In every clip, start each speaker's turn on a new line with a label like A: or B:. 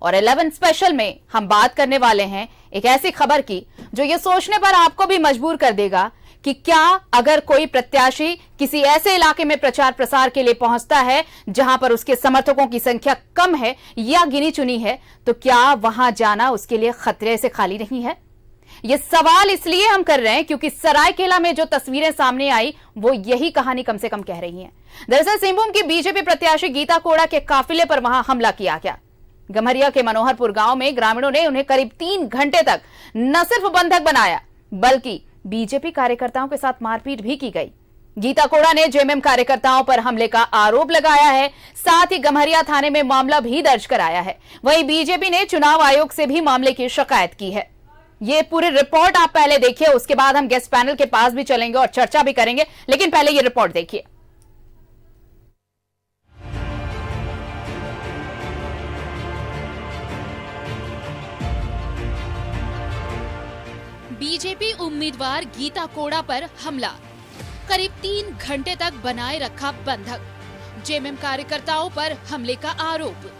A: और 11 स्पेशल में हम बात करने वाले हैं एक ऐसी खबर की जो ये सोचने पर आपको भी मजबूर कर देगा कि क्या अगर कोई प्रत्याशी किसी ऐसे इलाके में प्रचार प्रसार के लिए पहुंचता है जहां पर उसके समर्थकों की संख्या कम है या गिनी चुनी है, तो क्या वहां जाना उसके लिए खतरे से खाली नहीं है। यह सवाल इसलिए हम कर रहे हैं क्योंकि सरायकेला में जो तस्वीरें सामने आई वो यही कहानी कम से कम कह रही हैं। दरअसल सिंहभूम की बीजेपी प्रत्याशी गीता कोड़ा के काफिले पर वहां हमला किया गया। गम्हरिया के मनोहरपुर गांव में ग्रामीणों ने उन्हें करीब 3 घंटे तक न सिर्फ बंधक बनाया बल्कि बीजेपी कार्यकर्ताओं के साथ मारपीट भी की गई। गीता कोड़ा ने जेएमएम कार्यकर्ताओं पर हमले का आरोप लगाया है, साथ ही गम्हरिया थाने में मामला भी दर्ज कराया है। वहीं बीजेपी ने चुनाव आयोग से भी मामले की शिकायत की है। ये पूरी रिपोर्ट आप पहले देखिए, उसके बाद हम गेस्ट पैनल के पास भी चलेंगे और चर्चा भी करेंगे, लेकिन पहले ये रिपोर्ट देखिए। बीजेपी उम्मीदवार गीता कोड़ा पर हमला, करीब 3 घंटे तक बनाए रखा बंधक, जेएमएम कार्यकर्ताओं पर हमले का आरोप।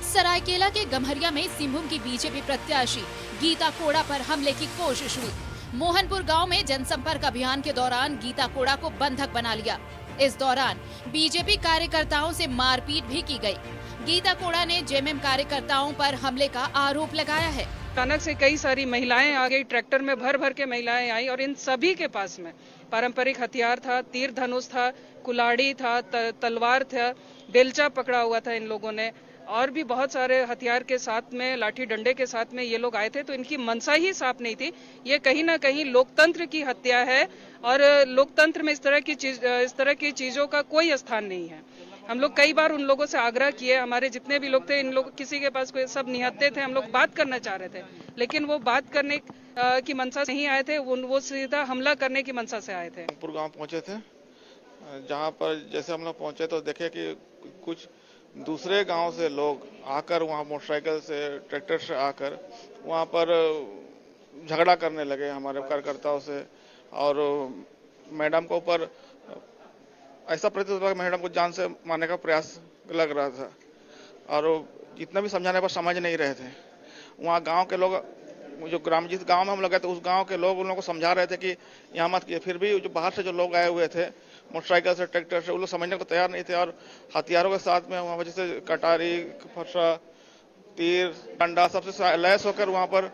A: सरायकेला के गम्हरिया में सिंहभूम की बीजेपी प्रत्याशी गीता कोड़ा पर हमले की कोशिश हुई। मोहनपुर गांव में जनसंपर्क अभियान के दौरान गीता कोड़ा को बंधक बना लिया। इस दौरान बीजेपी कार्यकर्ताओं से मारपीट भी की गई। गीता कोड़ा ने जेएमएम कार्यकर्ताओं पर हमले का आरोप लगाया है।
B: अचानक से कई सारी महिलाएं आ गई, ट्रैक्टर में भर भर के महिलाएं आई और इन सभी के पास में पारंपरिक हथियार था, तीर धनुष था, कुल्हाड़ी था, तलवार था, बेलचा पकड़ा हुआ था इन लोगों ने, और भी बहुत सारे हथियार के साथ में, लाठी डंडे के साथ में ये लोग आए थे। तो इनकी मनसा ही साफ नहीं थी। ये कहीं ना कहीं लोकतंत्र की हत्या है और लोकतंत्र में इस तरह की चीजों का कोई स्थान नहीं है। हम लोग कई बार उन लोगों से आग्रह किए, हमारे जितने भी लोग थे, इन लोग किसी के पास कोई, सब निहत्थे थे, हम लोग बात करना चाह रहे थे, लेकिन वो बात करने की मनसा से नहीं आए थे, वो सीधा हमला करने की मनसा से आए थे।
C: गांव पहुंचे थे, जहां पर जैसे हम लोग पहुंचे तो देखे कि कुछ दूसरे गांव से लोग आकर वहां मोटरसाइकिल से, ट्रैक्टर से आकर वहां पर झगड़ा करने लगे हमारे कार्यकर्ताओं से, और मैडम को ऊपर ऐसा प्रतीत हुआ कि मैडम को जान से मारने का प्रयास लग रहा था, और जितना भी समझाने पर समझ नहीं रहे थे। वहाँ गांव के लोग, जो जिस गांव में हम लोग गए थे उस गांव के लोग उन लोगों को समझा रहे थे कि यहाँ मत किए, फिर भी जो बाहर से जो लोग आए हुए थे मोटरसाइकिल से, ट्रैक्टर से, वो लोग समझने को तैयार नहीं थे और हथियारों के साथ में वहाँ जैसे कटारी, फरसा, तीर, डंडा सबसे लैस होकर वहाँ पर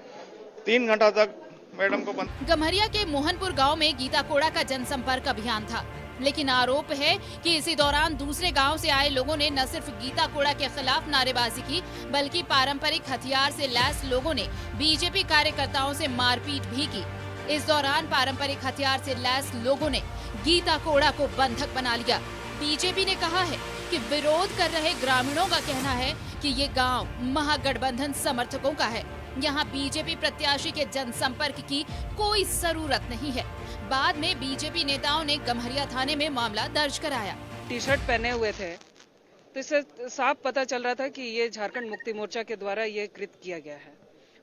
C: 3 घंटा तक मैडम को
A: गम्हरिया के मोहनपुर गाँव में गीता कोड़ा का जनसंपर्क अभियान था, लेकिन आरोप है कि इसी दौरान दूसरे गांव से आए लोगों ने न सिर्फ गीता कोड़ा के खिलाफ नारेबाजी की बल्कि पारंपरिक हथियार से लैस लोगों ने बीजेपी कार्यकर्ताओं से मारपीट भी की। इस दौरान पारंपरिक हथियार से लैस लोगों ने गीता कोड़ा को बंधक बना लिया। बीजेपी ने कहा है कि विरोध कर रहे ग्रामीणों का कहना है कि ये गाँव महागठबंधन समर्थकों का है, यहाँ बीजेपी प्रत्याशी के जनसंपर्क की कोई जरूरत नहीं है। बाद में बीजेपी नेताओं ने गम्हरिया थाने में मामला दर्ज कराया।
B: टी शर्ट पहने हुए थे, तो इससे साफ पता चल रहा था कि ये झारखंड मुक्ति मोर्चा के द्वारा ये कृत्य किया गया है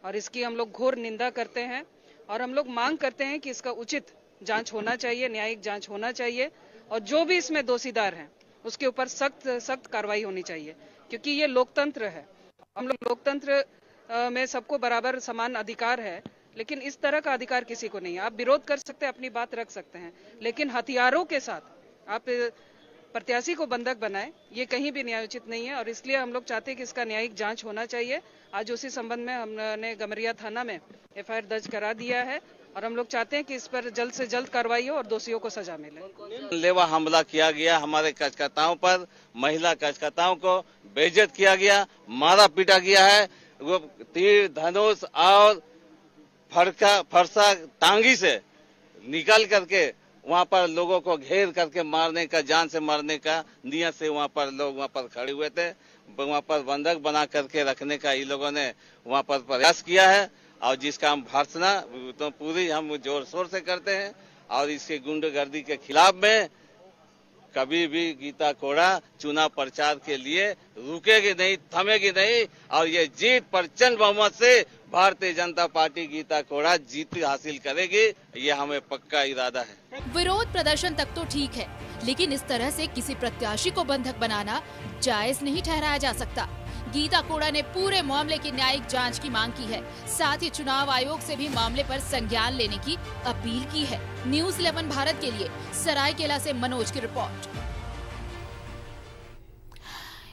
B: और इसकी हम लोग घोर निंदा करते हैं और हम लोग मांग करते हैं कि इसका उचित जांच होना चाहिए, न्यायिक जांच होना चाहिए और जो भी इसमें दोषीदार हैं उसके ऊपर सख्त कार्रवाई होनी चाहिए, क्योंकि ये लोकतंत्र है। हम लोग लोकतंत्र में सबको बराबर समान अधिकार है, लेकिन इस तरह का अधिकार किसी को नहीं है। आप विरोध कर सकते हैं, अपनी बात रख सकते हैं, लेकिन हथियारों के साथ आप प्रत्याशी को बंधक बनाए, ये कहीं भी न्यायोचित नहीं है और इसलिए हम लोग चाहते हैं कि इसका न्यायिक जांच होना चाहिए। आज उसी संबंध में हमने गम्हरिया थाना में एफआईआर दर्ज करा दिया है और हम लोग चाहते हैं कि इस पर जल्द से जल्द कार्रवाई हो और दोषियों को सजा मिले।
D: लेवा हमला किया गया हमारे कार्यकर्ताओं पर, महिला कार्यकर्ताओं को बेइज्जत किया गया, मारा पीटा गया है। वो तीर धनुष और फरसा टांगी से निकल करके वहाँ पर लोगों को घेर करके मारने का, जान से मारने का नियत से वहाँ पर लोग वहाँ पर खड़े हुए थे। वहाँ पर बंधक बना करके रखने का इन लोगों ने वहाँ पर प्रयास किया है और जिसका हम भर्त्सना तो पूरी हम जोर शोर से करते हैं और इसके गुंडागर्दी के खिलाफ में कभी भी गीता कोड़ा चुनाव प्रचार के लिए रुकेगी नहीं, थमेगी नहीं और ये जीत प्रचंड बहुमत से भारतीय जनता पार्टी गीता कोड़ा जीत हासिल करेगी, ये हमें पक्का इरादा है।
A: विरोध प्रदर्शन तक तो ठीक है, लेकिन इस तरह से किसी प्रत्याशी को बंधक बनाना जायज नहीं ठहराया जा सकता। गीता कोड़ा ने पूरे मामले की न्यायिक जांच की मांग की है। साथ ही चुनाव आयोग से भी मामले पर संज्ञान लेने की अपील की है। न्यूज़ 11 भारत के लिए सरायकेला से मनोज की रिपोर्ट।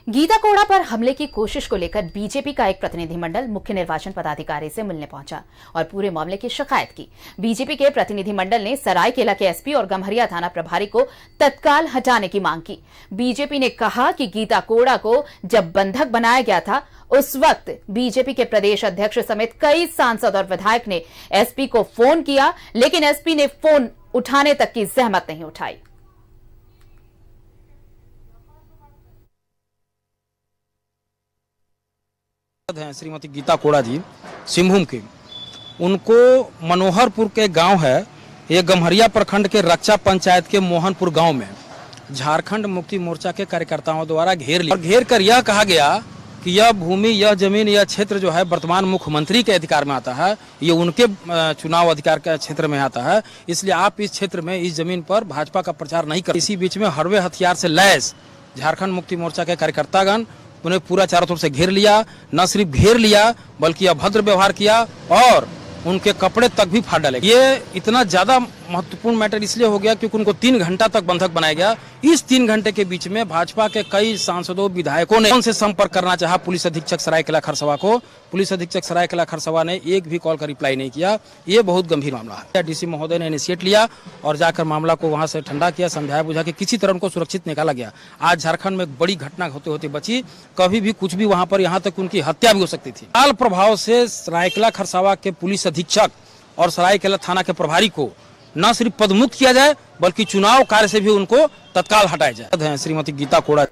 A: गीता कोड़ा पर हमले की कोशिश को लेकर बीजेपी का एक प्रतिनिधिमंडल मुख्य निर्वाचन पदाधिकारी से मिलने पहुंचा और पूरे मामले की शिकायत की। बीजेपी के प्रतिनिधिमंडल ने सरायकेला के एसपी और गम्हरिया थाना प्रभारी को तत्काल हटाने की मांग की। बीजेपी ने कहा कि गीता कोड़ा को जब बंधक बनाया गया था उस वक्त बीजेपी के प्रदेश अध्यक्ष समेत कई सांसद और विधायक ने एसपी को फोन किया, लेकिन एसपी ने फोन उठाने तक की जहमत नहीं उठाई।
E: हैं श्रीमती गीता कोड़ा जी सिंहभूम के, उनको मनोहरपुर के गांव है, ये गम्हरिया प्रखंड के रक्षा पंचायत के मोहनपुर गांव में झारखंड मुक्ति मोर्चा के कार्यकर्ताओं द्वारा घेर लिया और घेर कर यह कहा गया कि यह भूमि, यह जमीन, यह क्षेत्र जो है वर्तमान मुख्यमंत्री के अधिकार में आता है, ये उनके चुनाव अधिकार के क्षेत्र में आता है, इसलिए आप इस क्षेत्र में इस जमीन पर भाजपा का प्रचार नहीं कर। इसी बीच में हरवे हथियार से लैस झारखंड मुक्ति मोर्चा के कार्यकर्तागण उन्हें पूरा चारों तरफ से घेर लिया। न सिर्फ घेर लिया बल्कि अभद्र व्यवहार किया और उनके कपड़े तक भी फाड़ डाले। ये इतना ज्यादा महत्वपूर्ण मैटर इसलिए हो गया क्योंकि उनको 3 घंटा तक बंधक बनाया गया। इस 3 घंटे के बीच में भाजपा के कई सांसदों, विधायकों ने उनसे संपर्क करना चाहा पुलिस अधीक्षक सरायकेला खरसवा को। पुलिस अधीक्षक सरायकेला खरसवा ने एक भी कॉल का रिप्लाई नहीं किया। ये बहुत गंभीर मामला है। डीसी महोदय ने इनिशिएट लिया और जाकर मामला को वहां से ठंडा किया, समझाया बुझा के किसी तरह उनको सुरक्षित निकाला गया। आज झारखंड में एक बड़ी घटना होते होते बची, कभी भी कुछ भी वहां पर, यहाँ तक उनकी हत्या भी हो सकती थी। काल प्रभाव से सरायकेला खरसावा के पुलिस अधीक्षक और सरायकेला थाना के प्रभारी को न सिर्फ पदमुक्त किया जाए बल्कि चुनाव कार्य से भी उनको तत्काल हटाया जाए। श्रीमती गीता कोड़ा।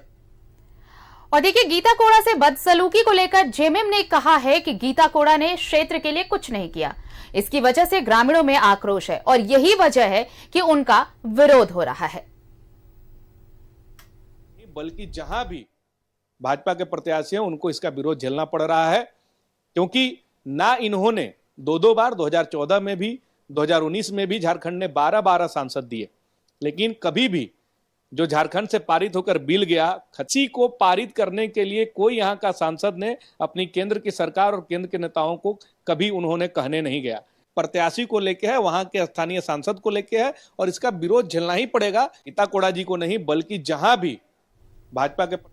A: और देखिए, गीता कोड़ा से बदसलूकी को लेकर जेएमएम ने कहा है कि गीता कोड़ा ने क्षेत्र के लिए कुछ नहीं किया। इसकी वजह से ग्रामीणों में आक्रोश है और यही वजह है कि उनका विरोध हो रहा है।
F: बल्कि जहां भी भाजपा के प्रत्याशी हैं उनको इसका विरोध झेलना पड़ रहा है, क्योंकि ना इन्होंने 2 बार 2014 में भी 2019 में भी झारखंड ने 12 सांसद दिए, लेकिन कभी भी जो झारखंड से पारित होकर बिल गया, खची को पारित करने के लिए कोई यहाँ का सांसद ने अपनी केंद्र की सरकार और केंद्र के नेताओं को कभी उन्होंने कहने नहीं गया। प्रत्याशी को लेके है, वहां के स्थानीय सांसद को लेके है और इसका विरोध झेलना ही पड़ेगा। गीता कोड़ा जी को नहीं बल्कि जहां भी भाजपा के।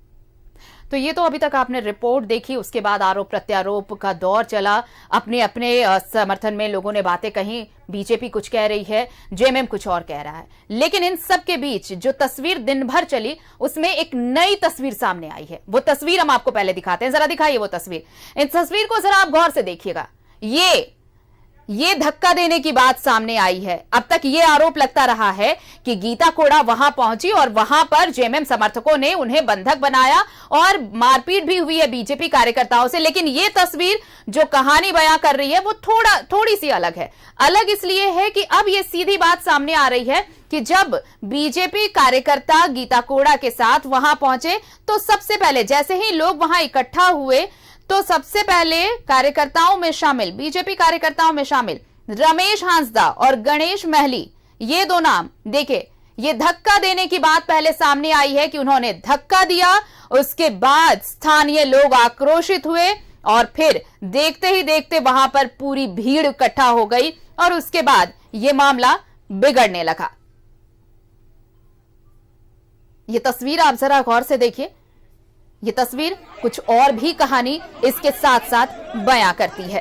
A: तो ये तो अभी तक आपने रिपोर्ट देखी, उसके बाद आरोप प्रत्यारोप का दौर चला। अपने अपने समर्थन में लोगों ने बातें कही। बीजेपी कुछ कह रही है, जेएमएम कुछ और कह रहा है, लेकिन इन सब के बीच जो तस्वीर दिन भर चली उसमें एक नई तस्वीर सामने आई है। वो तस्वीर हम आपको पहले दिखाते हैं, जरा दिखाइए वो तस्वीर। इन तस्वीर को जरा आप गौर से देखिएगा। ये धक्का देने की बात सामने आई है। अब तक ये आरोप लगता रहा है कि गीता कोड़ा वहां पहुंची और वहां पर जेएमएम समर्थकों ने उन्हें बंधक बनाया और मारपीट भी हुई है बीजेपी कार्यकर्ताओं से। लेकिन ये तस्वीर जो कहानी बयां कर रही है वो थोड़ी सी अलग है। अलग इसलिए है कि अब ये सीधी बात सामने आ रही है कि जब बीजेपी कार्यकर्ता गीता कोड़ा के साथ वहां पहुंचे तो सबसे पहले जैसे ही लोग वहां इकट्ठा हुए तो सबसे पहले कार्यकर्ताओं में शामिल, बीजेपी कार्यकर्ताओं में शामिल रमेश हांसदा और गणेश महली, ये 2 नाम देखे। ये धक्का देने की बात पहले सामने आई है कि उन्होंने धक्का दिया। उसके बाद स्थानीय लोग आक्रोशित हुए और फिर देखते ही देखते वहां पर पूरी भीड़ इकट्ठा हो गई और उसके बाद यह मामला बिगड़ने लगा। यह तस्वीर आप जरा गौर से देखिए। ये तस्वीर कुछ और भी कहानी इसके साथ साथ बयां करती है।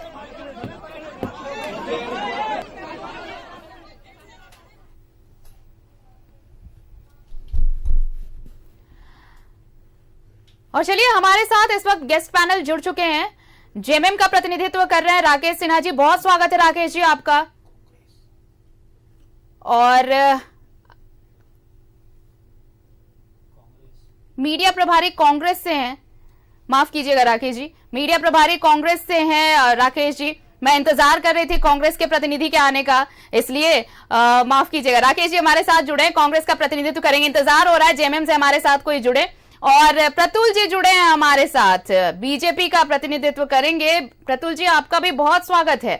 A: और चलिए, हमारे साथ इस वक्त गेस्ट पैनल जुड़ चुके हैं। जेएमएम का प्रतिनिधित्व कर रहे हैं राकेश सिन्हा जी। बहुत स्वागत है राकेश जी आपका। और मीडिया प्रभारी कांग्रेस से हैं, माफ कीजिएगा राकेश जी, मीडिया प्रभारी कांग्रेस से हैं राकेश जी। मैं इंतजार कर रही थी कांग्रेस के प्रतिनिधि के आने का, इसलिए माफ कीजिएगा। राकेश जी हमारे साथ जुड़े, कांग्रेस का प्रतिनिधित्व करेंगे। इंतजार हो रहा है जेएमएम से हमारे साथ कोई जुड़े। और प्रतुल जी जुड़े हैं हमारे साथ, बीजेपी का प्रतिनिधित्व करेंगे। प्रतुल जी आपका भी बहुत स्वागत है।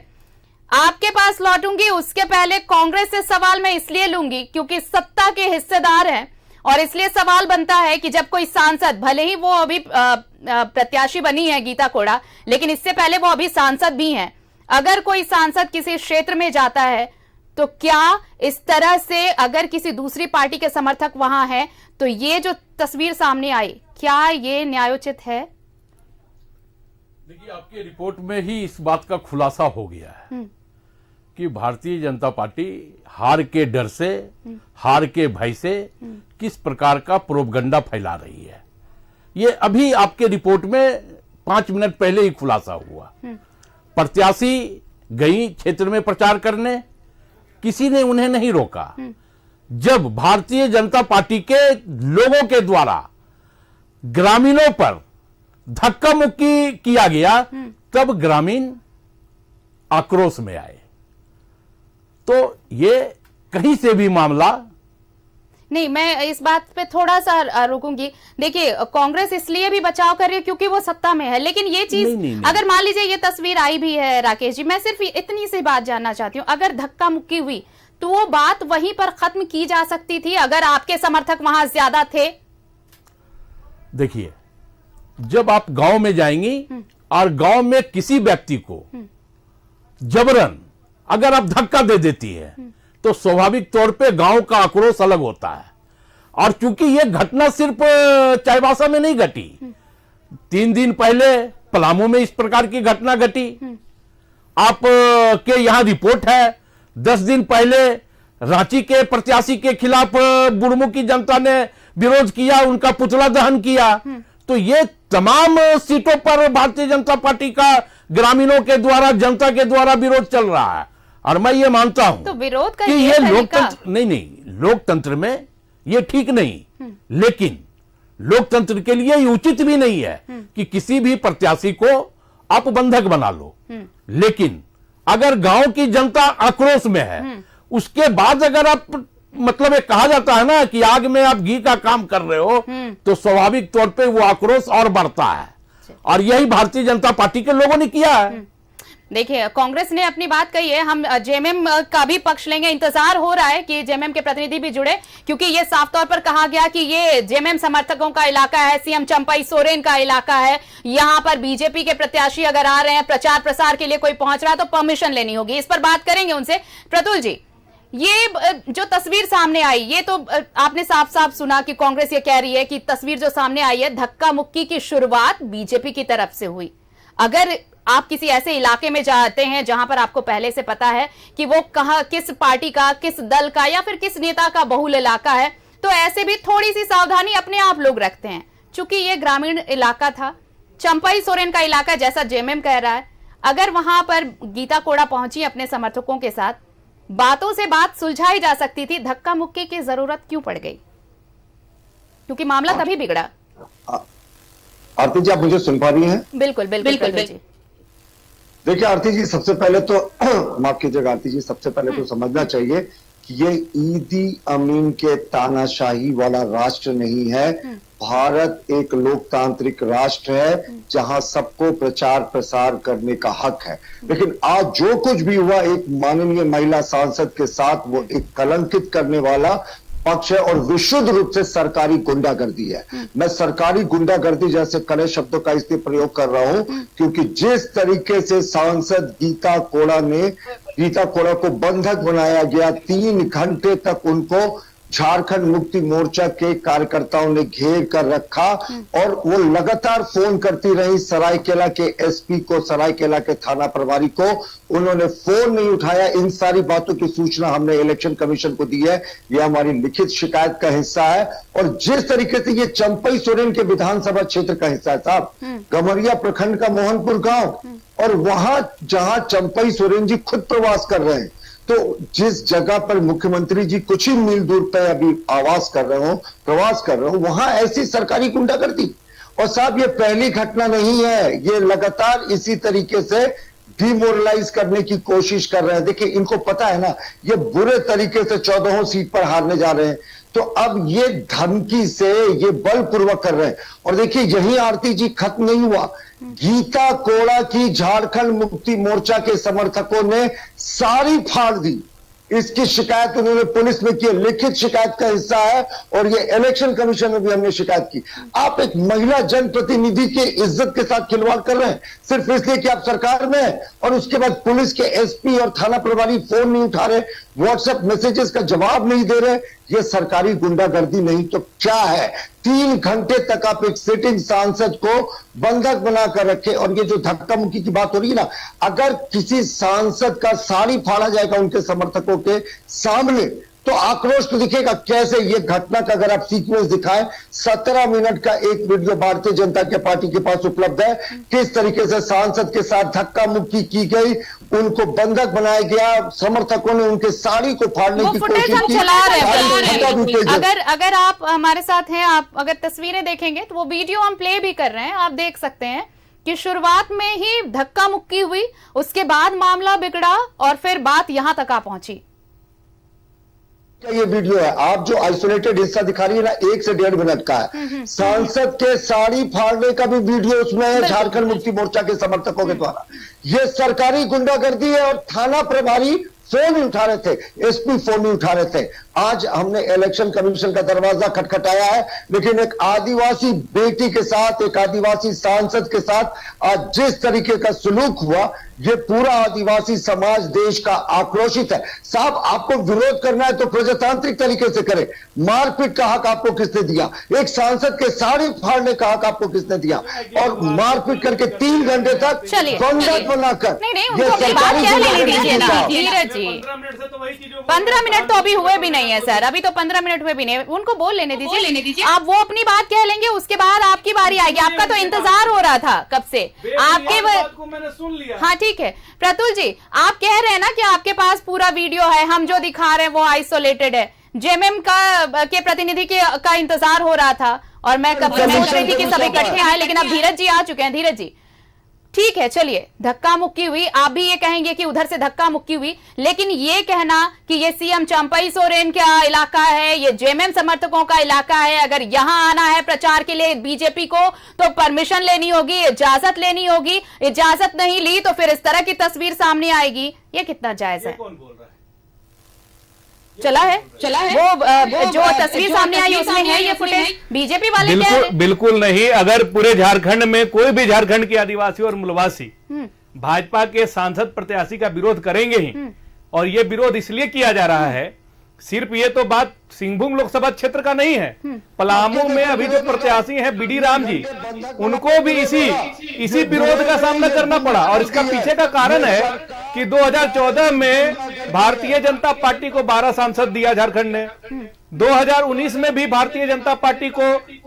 A: आपके पास लौटूंगी, उसके पहले कांग्रेस से सवाल मैं इसलिए लूंगी क्योंकि सत्ता के हिस्सेदार हैं और इसलिए सवाल बनता है कि जब कोई सांसद, भले ही वो अभी प्रत्याशी बनी है गीता कोड़ा, लेकिन इससे पहले वो अभी सांसद भी हैं, अगर कोई सांसद किसी क्षेत्र में जाता है तो क्या इस तरह से अगर किसी दूसरी पार्टी के समर्थक वहां है तो ये जो तस्वीर सामने आई, क्या ये न्यायोचित है?
G: देखिए, आपकी रिपोर्ट में ही इस बात का खुलासा हो गया है कि भारतीय जनता पार्टी हार के डर से, हार के भय से किस प्रकार का प्रोपगंडा फैला रही है। ये अभी आपके रिपोर्ट में 5 मिनट पहले ही खुलासा हुआ। प्रत्याशी गई क्षेत्र में प्रचार करने, किसी ने उन्हें नहीं रोका। जब भारतीय जनता पार्टी के लोगों के द्वारा ग्रामीणों पर धक्का मुक्की किया गया, तब ग्रामीण आक्रोश में आए। तो ये कहीं से भी मामला
A: नहीं, मैं इस बात पे थोड़ा सा रुकूंगी। देखिए, कांग्रेस इसलिए भी बचाव कर रही है क्योंकि वो सत्ता में है, लेकिन ये चीज नहीं। अगर मान लीजिए ये तस्वीर आई भी है राकेश जी, मैं सिर्फ इतनी सी बात जानना चाहती हूँ, अगर धक्का मुक्की हुई तो वो बात वहीं पर खत्म की जा सकती थी अगर आपके समर्थक वहां ज्यादा थे।
G: देखिए, जब आप गांव में जाएंगी और गांव में किसी व्यक्ति को जबरन अगर आप धक्का दे देती है तो स्वाभाविक तौर पे गांव का आक्रोश अलग होता है। और चूंकि यह घटना सिर्फ चाईबासा में नहीं घटी, 3 दिन पहले पलामू में इस प्रकार की घटना घटी। आप के यहां रिपोर्ट है 10 दिन पहले रांची के प्रत्याशी के खिलाफ बुरमू की जनता ने विरोध किया, उनका पुतला दहन किया। तो ये तमाम सीटों पर भारतीय जनता पार्टी का ग्रामीणों के द्वारा, जनता के द्वारा विरोध चल रहा है। और मैं ये मानता हूं
A: तो विरोध का
G: कि ये लोकतंत्र नहीं, लोकतंत्र में ये ठीक नहीं, लेकिन लोकतंत्र के लिए ये उचित भी नहीं है कि किसी भी प्रत्याशी को आप बंधक बना लो। लेकिन अगर गांव की जनता आक्रोश में है, उसके बाद अगर आप, मतलब ये कहा जाता है ना कि आग में आप घी का काम कर रहे हो, तो स्वाभाविक तौर पे वो आक्रोश और बढ़ता है। और यही भारतीय जनता पार्टी के लोगों ने किया है।
A: देखिए, कांग्रेस ने अपनी बात कही है, हम जेएमएम का भी पक्ष लेंगे। इंतजार हो रहा है कि जेएमएम के प्रतिनिधि भी जुड़े, क्योंकि ये साफ तौर पर कहा गया कि ये जेएमएम समर्थकों का इलाका है, सीएम चंपई सोरेन का इलाका है। यहां पर बीजेपी के प्रत्याशी अगर आ रहे हैं, प्रचार प्रसार के लिए कोई पहुंच रहा है, तो परमिशन लेनी होगी। इस पर बात करेंगे उनसे। प्रतुल जी, ये जो तस्वीर सामने आई, ये तो आपने साफ साफ सुना कि कांग्रेस ये कह रही है कि तस्वीर जो सामने आई है, धक्का मुक्की की शुरुआत बीजेपी की तरफ से हुई। अगर आप किसी ऐसे इलाके में जाते हैं जहां पर आपको पहले से पता है कि वो कहां, किस पार्टी का, किस दल का या फिर किस नेता का बहुल इलाका है, तो ऐसे भी थोड़ी सी सावधानी अपने आप लोग रखते हैं। चूंकि ये ग्रामीण इलाका था, चंपई सोरेन का इलाका, जैसा जेएमएम कह रहा है, अगर वहां पर गीता कोड़ा पहुंची अपने समर्थकों के साथ, बातों से बात सुलझाई जा सकती थी। धक्का मुक्की की जरूरत क्यों पड़ गई? क्योंकि मामला तभी बिगड़ा।
H: आरती जी, आप मुझे सुन पा रही हैं?
A: बिल्कुल बिल्कुल जी।
H: देखिए आरती जी, सबसे पहले तो माफ कीजिएगा आरती जी, सबसे पहले तो समझना चाहिए कि ये ईदी अमीन के तानाशाही वाला राष्ट्र नहीं है। भारत एक लोकतांत्रिक राष्ट्र है जहां सबको प्रचार प्रसार करने का हक है। लेकिन आज जो कुछ भी हुआ एक माननीय महिला सांसद के साथ, वो एक कलंकित करने वाला पक्ष है और विशुद्ध रूप से सरकारी गुंडागर्दी है। मैं सरकारी गुंडागर्दी जैसे कड़े शब्दों का इसलिए प्रयोग कर रहा हूं क्योंकि जिस तरीके से सांसद गीता कोड़ा को बंधक बनाया गया, 3 घंटे तक उनको झारखंड मुक्ति मोर्चा के कार्यकर्ताओं ने घेर कर रखा और वो लगातार फोन करती रही सरायकेला के एसपी को, सरायकेला के थाना प्रभारी को। उन्होंने फोन नहीं उठाया। इन सारी बातों की सूचना हमने इलेक्शन कमीशन को दी है, यह हमारी लिखित शिकायत का हिस्सा है। और जिस तरीके से ये चंपई सोरेन के विधानसभा क्षेत्र का हिस्सा है साहब, गमरिया प्रखंड का मोहनपुर गांव, और वहां जहां चंपई सोरेन जी खुद प्रवास कर रहे हैं, तो जिस जगह पर मुख्यमंत्री जी कुछ ही मील दूर पर अभी प्रवास कर रहे हो, वहां ऐसी सरकारी गुंडागर्दी। और साहब, ये पहली घटना नहीं है, ये लगातार इसी तरीके से डिमोरलाइज करने की कोशिश कर रहे हैं। देखिए, इनको पता है ना ये बुरे तरीके से 14 सीट पर हारने जा रहे हैं, तो अब ये धमकी से ये बलपूर्वक कर रहे हैं। और देखिए, यही आरती जी खत्म नहीं हुआ। गीता कोड़ा की झारखंड मुक्ति मोर्चा के समर्थकों ने साड़ी फाड़ दी, इसकी शिकायत उन्होंने पुलिस में की, लिखित शिकायत का हिस्सा है, और ये इलेक्शन कमीशन में भी हमने शिकायत की। आप एक महिला जनप्रतिनिधि की इज्जत के साथ खिलवाड़ कर रहे हैं सिर्फ इसलिए कि आप सरकार में हैं, और उसके बाद पुलिस के एसपी और थाना प्रभारी फोन नहीं उठा रहे, व्हाट्सएप मैसेजेस का जवाब नहीं दे रहे। ये सरकारी गुंडागर्दी नहीं तो क्या है? 3 घंटे तक आप एक सिटिंग सांसद को बंधक बनाकर रखे। और ये जो धक्का मुक्की की बात हो रही है ना, अगर किसी सांसद का साड़ी फाड़ा जाएगा उनके समर्थकों के सामने तो आक्रोश तो दिखेगा। कैसे ये घटना का अगर आप सीक्वेंस दिखाएं, 17 मिनट का एक वीडियो भारतीय जनता के पार्टी के पास उपलब्ध है, किस तरीके से सांसद के साथ धक्का मुक्की की गई, उनको बंधक बनाया गया, समर्थकों ने उनके साड़ी को फाड़ने की कोशिश
A: हम
H: की।
A: चला रहे हैं। अगर आप हमारे साथ हैं, आप अगर तस्वीरें देखेंगे तो वो वीडियो हम प्ले भी कर रहे हैं, आप देख सकते हैं कि शुरुआत में ही धक्का मुक्की हुई, उसके बाद मामला बिगड़ा और फिर बात यहां तक आ पहुंची।
H: ये वीडियो है, आप जो आइसोलेटेड हिस्सा दिखा रही है ना, 1 से 1.5 मिनट का है। सांसद के साड़ी फाड़ने का भी वीडियो उसमें है झारखंड मुक्ति मोर्चा के समर्थकों के द्वारा। ये सरकारी गुंडागर्दी है, और थाना प्रभारी फोन नहीं उठा रहे थे, एसपी फोन नहीं उठा रहे थे। आज हमने इलेक्शन कमीशन का दरवाजा खटखटाया है, लेकिन एक आदिवासी बेटी के साथ, एक आदिवासी सांसद के साथ आज जिस तरीके का सुलूक हुआ, ये पूरा आदिवासी समाज देश का आक्रोशित है। साहब, आपको विरोध करना है तो प्रजातांत्रिक तरीके से करें। मारपीट का हक आपको किसने दिया? एक सांसद के साड़ी फाड़ने का हक आपको किसने दिया? और मारपीट करके 3 घंटे तक बंधक बनाकर, ये सरकारी
A: 15 मिनट तो अभी हुए भी नहीं है सर, अभी तो 15 मिनट हुए भी नहीं, उनको बोल लेने दीजिए। आप वो अपनी बात कह लेंगे, उसके बाद आपकी बारी आएगी। आपका तो इंतजार हो रहा था कब से, आपके बात को मैंने सुन लिया। हाँ ठीक है प्रतुल जी, आप कह रहे हैं ना कि आपके पास पूरा वीडियो है, हम जो दिखा रहे हैं वो आइसोलेटेड है। जेएमएम के प्रतिनिधि का इंतजार हो रहा था, और मैं कब से सोच रही थी कि सब इकट्ठे आए, लेकिन अब धीरज जी आ चुके हैं। धीरज जी ठीक है, चलिए, धक्का मुक्की हुई, आप भी ये कहेंगे कि उधर से धक्का मुक्की हुई, लेकिन ये कहना कि ये सीएम चंपई सोरेन का इलाका है, ये जेएमएम समर्थकों का इलाका है, अगर यहां आना है प्रचार के लिए बीजेपी को तो परमिशन लेनी होगी, इजाजत लेनी होगी, इजाजत नहीं ली तो फिर इस तरह की तस्वीर सामने आएगी, ये कितना जायज है? कौन बोल रहा है? चला है वो जो तस्वीर सामने आई उसमें है ये फुटेज, बीजेपी वाले कह रहे हैं।
F: बिल्कुल नहीं। अगर पूरे झारखंड में कोई भी झारखंड के आदिवासी और मूलवासी भाजपा के सांसद प्रत्याशी का विरोध करेंगे ही, और ये विरोध इसलिए किया जा रहा है, सिर्फ ये तो बात सिंहभूम लोकसभा क्षेत्र का नहीं है, पलामू में अभी जो प्रत्याशी हैं बीडी राम जी, उनको भी इसी विरोध का सामना करना पड़ा। और इसका पीछे का कारण है कि 2014 में भारतीय जनता पार्टी को 12 सांसद दिया झारखंड ने, 2019 में भी भारतीय जनता पार्टी को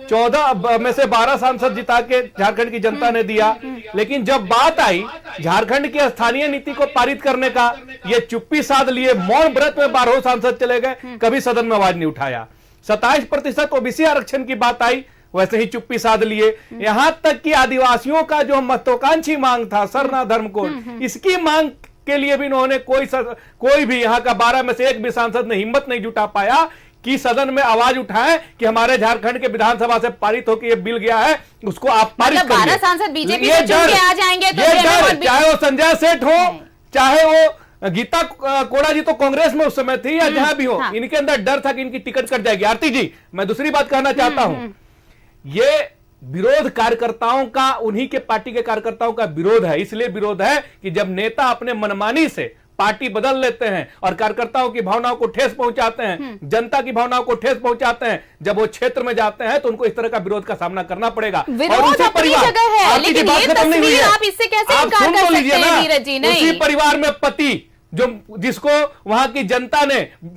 F: 14 में से 12 सांसद जिता के झारखंड की जनता ने दिया। लेकिन जब बात आई झारखंड की स्थानीय नीति को पारित करने का, ये चुप्पी साध लिए, मौन व्रत में 12 सांसद चले गए, कभी सदन में आवाज नहीं उठाया। 27% ओबीसी आरक्षण की बात आई, वैसे ही चुप्पी साध लिए। यहां तक कि आदिवासियों का जो महत्वाकांक्षी मांग था, सरना धर्म कोड, इसकी मांग के लिए भी इन्होंने कोई भी यहाँ का 12 में से एक भी सांसद ने हिम्मत नहीं जुटा पाया कि सदन में आवाज उठाएं कि हमारे झारखंड के विधानसभा से पारित होकर ये बिल गया है, उसको आप पारित करिए।
A: 12 सांसद बीजेपी से चुन के आ जाएंगे तो
F: ये डर, चाहे वो संजय सेठ हो, चाहे वो गीता कोड़ा जी तो कांग्रेस में उस समय थी, या जहां भी हो, इनके अंदर डर था कि इनकी टिकट कट जाएगी। आरती जी, मैं दूसरी बात कहना चाहता हूं, ये विरोध कार्यकर्ताओं का, उन्हीं के पार्टी के कार्यकर्ताओं का विरोध है। इसलिए विरोध है कि जब नेता अपने मनमानी से पार्टी बदल लेते हैं और कार्यकर्ताओं की भावनाओं को ठेस पहुंचाते हैं, जनता की भावनाओं को ठेस पहुंचाते हैं, जब वो क्षेत्र में जाते हैं तो उनको इस तरह का विरोध का सामना करना पड़ेगा।
A: और उसी परिवार, लेकिन ये तस्वीर आप इससे कैसे इनकार कर सकते हैं धीरज जी? नहीं,
F: उसी परिवार में पति जिसको वहां की जनता ने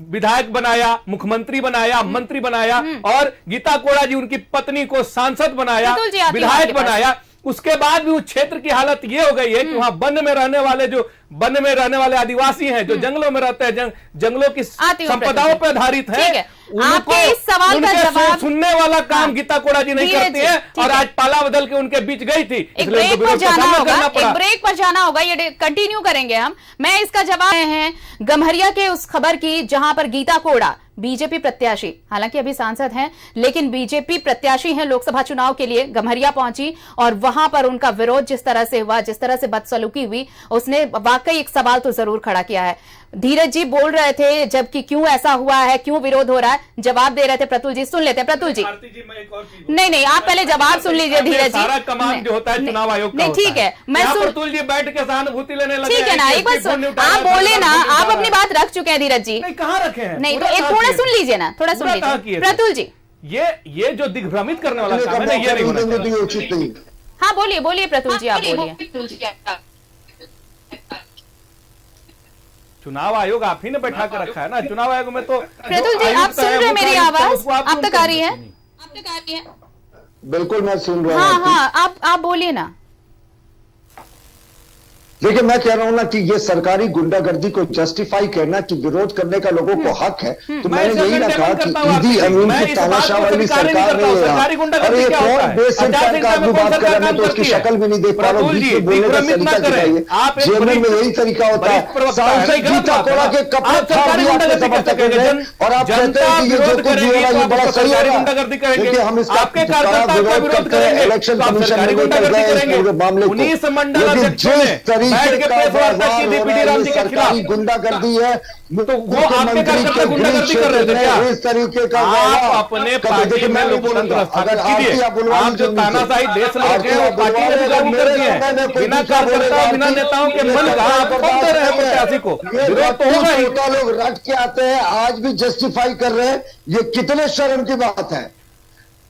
F: विधायक बनाया, मुख्यमंत्री बनाया, मंत्री बनाया, और गीता कोड़ा जी उनकी पत्नी को सांसद बनाया, विधायक बनाया, उसके बाद भी उस क्षेत्र की हालत ये हो गई है कि वहां वन में रहने वाले आदिवासी हैं, जो जंगलों में रहते हैं, जंगलों की संपदाओं पर आधारित है,
A: आपके इस सवाल का जवाब
F: सुनने वाला काम गीता कोड़ा जी नहीं करती है, और आज पाला बदल के उनके बीच गई थी।
A: एक ब्रेक पर जाना होगा, ये कंटिन्यू करेंगे हम। मैं इसका जवाब है गम्हरिया के उस खबर की जहां पर गीता कोड़ा बीजेपी प्रत्याशी, हालांकि अभी सांसद हैं लेकिन बीजेपी प्रत्याशी हैं, लोकसभा चुनाव के लिए गम्हरिया पहुंची, और वहां पर उनका विरोध जिस तरह से हुआ, जिस तरह से बदसलूकी हुई, उसने वाकई एक सवाल तो जरूर खड़ा किया है। धीरज जी बोल रहे थे जबकि क्यों ऐसा हुआ है, क्यों विरोध हो रहा है, जवाब दे रहे थे प्रतुल जी। सुन लेते हैं प्रतुल जी। नहीं, आप पहले जवाब सुन लीजिए धीरज जी।
F: सारा कमान जो होता है चुनाव आयोग का
A: नहीं, ठीक है, मैं
F: प्रतुल जी बैठ के सहानुभूति लेने लगे।
A: ठीक है ना, एक बार आप बोले ना, आप अपनी बात रख चुके हैं धीरज जी।
F: नहीं, कहाँ रखे हैं?
A: नहीं, तो एक थोड़ा सुन लीजिए ना, थोड़ा सुन लीजिए प्रतुल जी।
F: ये जो दिग्भ्रमित करने वाला काम है ना, ये नहीं होना चाहिए।
H: उचित नहीं।
A: हाँ बोलिए प्रतुल जी, आप बोलिए।
F: चुनाव आयोग आप ही ने बैठा कर रखा है ना, चुनाव आयोग में तो
A: प्रतुल जी आप सुन रहे हैं मेरी आवाज? आप तक आ रही है?
H: बिल्कुल मैं सुन रहा हूँ।
A: हाँ, आप बोलिए ना।
H: देखिए मैं कह रहा हूं ना कि ये सरकारी गुंडागर्दी को जस्टिफाई करना कि विरोध करने का लोगों को हक है, तो मैंने यही ना कहा कि ईदी अमीन की तानाशाह वाली सरकार नहीं है। और ये कौन बेसिक सरकार की बात कर रहे हैं, तो उसकी शक्ल भी नहीं देख पा रहा हूँ। बीच में बोलने का तरीका दिखाइए। जेएमएम में यही तरीका होता है, सांसद गीता कोड़ा के कपड़े फाड़ दिए आपके समर्थकों ने, और आप कहते हैं कि ये जो कुछ भी हो रहा है ये बड़ा सही हो रहा है, क्योंकि हम इसका विरोध करते हैं। इलेक्शन कमीशन में लेकर गए पूरे मामले को, लेकिन जिस तरीके सरकारी गुंडागर्दी है तो वो आपके कार्यकर्ता गुंडागर्दी कर रहे थे क्या? इस तरीके का
F: आप अपने पार्टी में लोकतंत्र स्थापित कीजिए। आप जो तानाशाही देश में रखे हैं वो पार्टी में लागू कर दिए हैं। बिना कार्यकर्ता बिना नेताओं के मन का आप खोलते रहे प्रत्याशी को, विरोध तो होगा ही।
H: लोग रट के आते हैं, आज भी जस्टिफाई कर रहे हैं, ये कितने शर्म की बात है।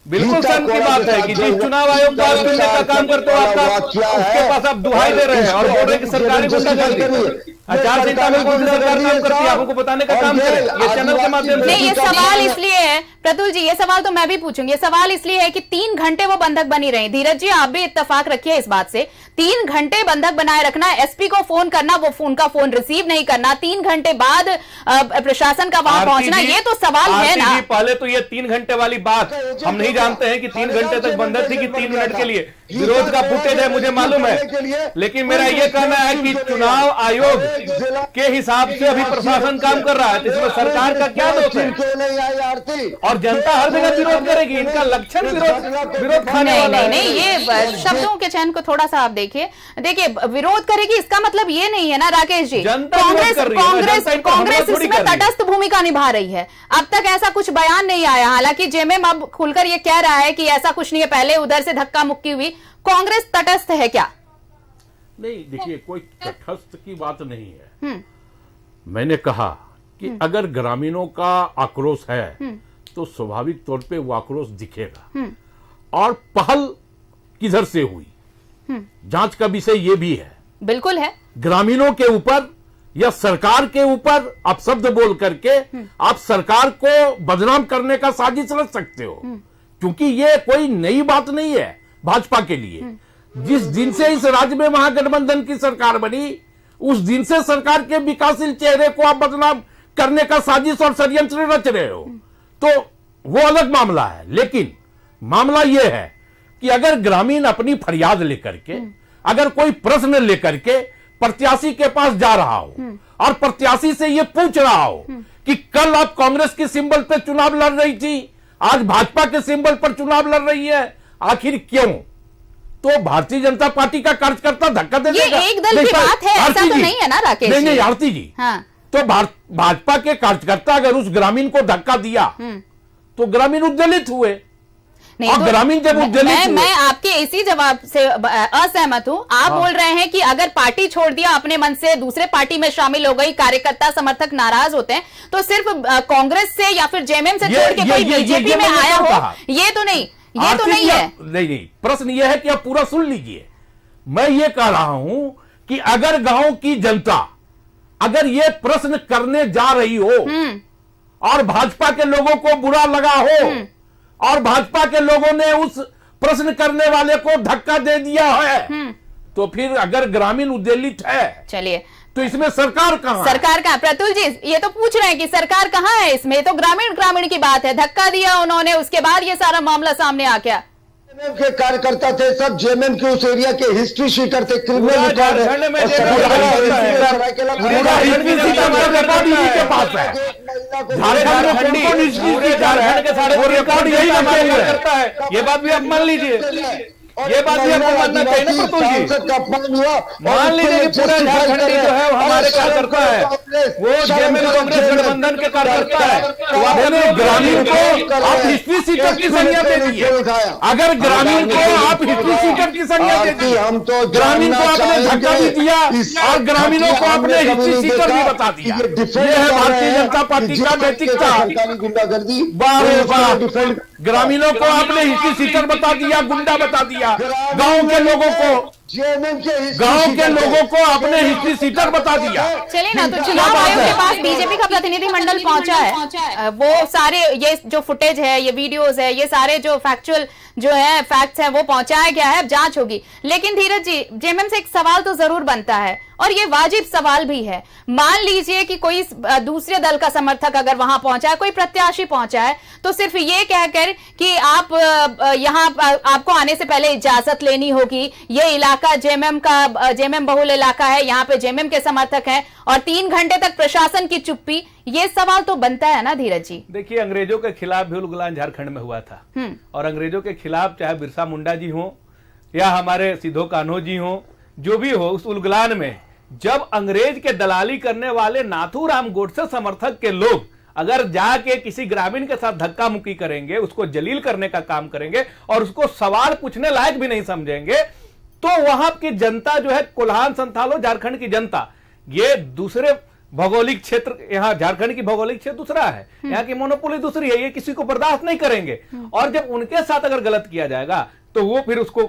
F: बिल्कुल शर्म की बात है कि जिस चुनाव आयोग का चुनने का काम करते हो उसके पास आप दुहाई दे रहे हैं और बोल रहे हैं कि सरकारी गुंडागर्दी। आचार संहिता में कौन सी सरकार काम करती है, आपको बताने का काम करें ये चैनल के माध्यम से।
A: नहीं, ये सवाल इसलिए है प्रतुल जी, ये सवाल तो मैं भी पूछूंगी। ये सवाल इसलिए है कि 3 घंटे वो बंधक बनी रही। धीरज जी आप भी इत्तेफाक रखिए इस बात से, 3 घंटे बंधक बनाए रखना, एसपी को फोन करना, वो उनका फोन रिसीव नहीं करना, 3 घंटे बाद प्रशासन का वहां पहुंचना, ये तो सवाल है ना।
F: पहले तो ये 3 घंटे वाली बात हम नहीं जानते हैं कि 3 घंटे तक बंधक थी कि 3 मिनट के लिए। विरोध का फुटेज है मुझे मालूम है, लेकिन मेरा ये कहना है कि चुनाव आयोग के हिसाब से अभी प्रशासन काम कर रहा है, तो इसमें सरकार का क्या दोष है? और जनता हर जगह विरोध करेगी, इनका लक्षण विरोध खाने वाला है।
A: नहीं, ये शब्दों के चयन को थोड़ा सा आप देखिए विरोध करेगी इसका मतलब ये नहीं है ना राकेश जी। कांग्रेस इसमें तटस्थ भूमिका निभा रही है। अब तक ऐसा कुछ बयान नहीं आया, हालांकि जेएमएम अब खुलकर ये कह रहा है कि ऐसा कुछ नहीं है, पहले उधर से धक्का मुक्की हुई। कांग्रेस तटस्थ है क्या?
G: नहीं, देखिए कोई तटस्थ की बात नहीं है। मैंने कहा कि अगर ग्रामीणों का आक्रोश है तो स्वाभाविक तौर पे वो आक्रोश दिखेगा। और पहल किधर से हुई, जांच का विषय ये भी है।
A: बिल्कुल है।
G: ग्रामीणों के ऊपर या सरकार के ऊपर आप शब्द बोल करके आप सरकार को बदनाम करने का साजिश रच सकते हो, क्योंकि ये कोई नई बात नहीं है भाजपा के लिए। जिस दिन से इस राज्य में महागठबंधन की सरकार बनी उस दिन से सरकार के विकासशील चेहरे को आप बदनाम करने का साजिश और षड्यंत्र रच रहे हो, तो वो अलग मामला है। लेकिन मामला यह है कि अगर ग्रामीण अपनी फरियाद लेकर के, अगर कोई प्रश्न लेकर के प्रत्याशी के पास जा रहा हो और प्रत्याशी से ये पूछ रहा हो कि कल आप कांग्रेस के सिंबल पर चुनाव लड़ रही थी, आज भाजपा के सिंबल पर चुनाव लड़ रही है, आखिर क्यों? तो भारतीय जनता पार्टी का कार्यकर्ता धक्का दे देगा।
A: ये एक दल की बात है, ऐसा तो नहीं है ना राकेश जी?
G: नहीं आरती जी,
A: हाँ।
G: तो भाजपा के कार्यकर्ता अगर उस ग्रामीण को धक्का दिया तो ग्रामीण उद्वेलित हुए।
A: नहीं, तो
G: ग्रामीण जब
A: मैं आपके इसी जवाब से असहमत हूं। आप बोल रहे हैं कि अगर पार्टी छोड़ दिया, अपने मन से दूसरे पार्टी में शामिल हो गई, कार्यकर्ता समर्थक नाराज होते हैं, तो सिर्फ कांग्रेस से या फिर जेएमएम से छोड़ के कोई बीजेपी में आया हो, ये तो नहीं है।
G: नहीं, प्रश्न यह है कि आप पूरा सुन लीजिए। मैं ये कह रहा हूं कि अगर गांव की जनता अगर ये प्रश्न करने जा रही हो और भाजपा के लोगों को बुरा लगा हो और भाजपा के लोगों ने उस प्रश्न करने वाले को धक्का दे दिया है, तो फिर अगर ग्रामीण उद्वेलित है, चलिए, तो इसमें सरकार कहां?
A: सरकार कहां? प्रतुल जी ये तो पूछ रहे हैं कि सरकार कहां है इसमें? तो ग्रामीण की बात है, धक्का दिया उन्होंने, उसके बाद ये सारा मामला सामने आ गया।
H: जेएमएम के कार्यकर्ता थे सब, जेएमएम के उस एरिया के हिस्ट्री शीटर थे, क्रिमिनल रिकॉर्ड है,
F: ये बात भी आप मान लीजिए ये बात भी आपको मानना चाहिए ना प्रतुल जी।
H: सांसद का अपमान हुआ।
F: मान लीजिए कि पूरा झारखंड जो है वो हमारे कार्यकर्ता है, वो जेएमएम कांग्रेस गठबंधन के कार्यकर्ता है, तो आप ग्रामीण को आप हिस्ट्री सीटर की संज्ञा दे दीजिए। अगर ग्रामीण को आप हिस्ट्री सीटर की संज्ञा दे दीजिए,
H: हम तो
F: ग्रामीण को आपने धक्का भी दिया और ग्रामीणों को आपने हिस्ट्री सीटर भी बता दिया। ये है भारतीय जनता पार्टी का नैतिकता।
H: गुंडागर्दी,
F: ग्रामीणों को आपने हिस्ट्री सीटर बता दिया, गुंडा बता दिया, गांव के लोगों को आपने हिस्ट्री सीटर बता दिया।
A: चलिए ना, तो चुनाव आयोग के पास बीजेपी का प्रतिनिधिमंडल पहुंचा है, वो सारे ये जो फुटेज है, ये वीडियोस है, ये सारे जो फैक्चुअल जो है फैक्ट्स हैं वो पहुंचाया गया है, जांच होगी। लेकिन धीरज जी, जेएमएम से एक सवाल तो जरूर बनता है और ये वाजिब सवाल भी है। मान लीजिए कि कोई दूसरे दल का समर्थक अगर वहां पहुंचा है, कोई प्रत्याशी पहुंचा है, तो सिर्फ ये कहकर कि आप यहां आपको आने से पहले इजाजत लेनी होगी, ये इलाका जेएमएम बहुल इलाका है, यहाँ पे जेएमएम के समर्थक हैं, और 3 घंटे तक प्रशासन की चुप्पी, ये सवाल तो बनता है ना धीरज जी।
F: देखिए, अंग्रेजों के खिलाफ भी उलगुलान झारखंड में हुआ था, और अंग्रेजों के खिलाफ चाहे बिरसा मुंडा जी हो या हमारे सिद्धो कान्हो जी हो, जो भी हो, उस उलगुलान में जब अंग्रेज के दलाली करने वाले नाथूराम गोडसे समर्थक के लोग अगर जाके किसी ग्रामीण के साथ धक्का मुक्की करेंगे, उसको जलील करने का काम करेंगे और उसको सवाल पूछने लायक भी नहीं समझेंगे, तो वहां की जनता जो है, कोल्हान संथालो झारखंड की जनता, ये दूसरे भौगोलिक क्षेत्र, यहाँ झारखंड की भौगोलिक क्षेत्र दूसरा है, यहाँ की मोनोपोली दूसरी है, ये किसी को बर्दाश्त नहीं करेंगे। और जब उनके साथ अगर गलत किया जाएगा तो वो फिर उसको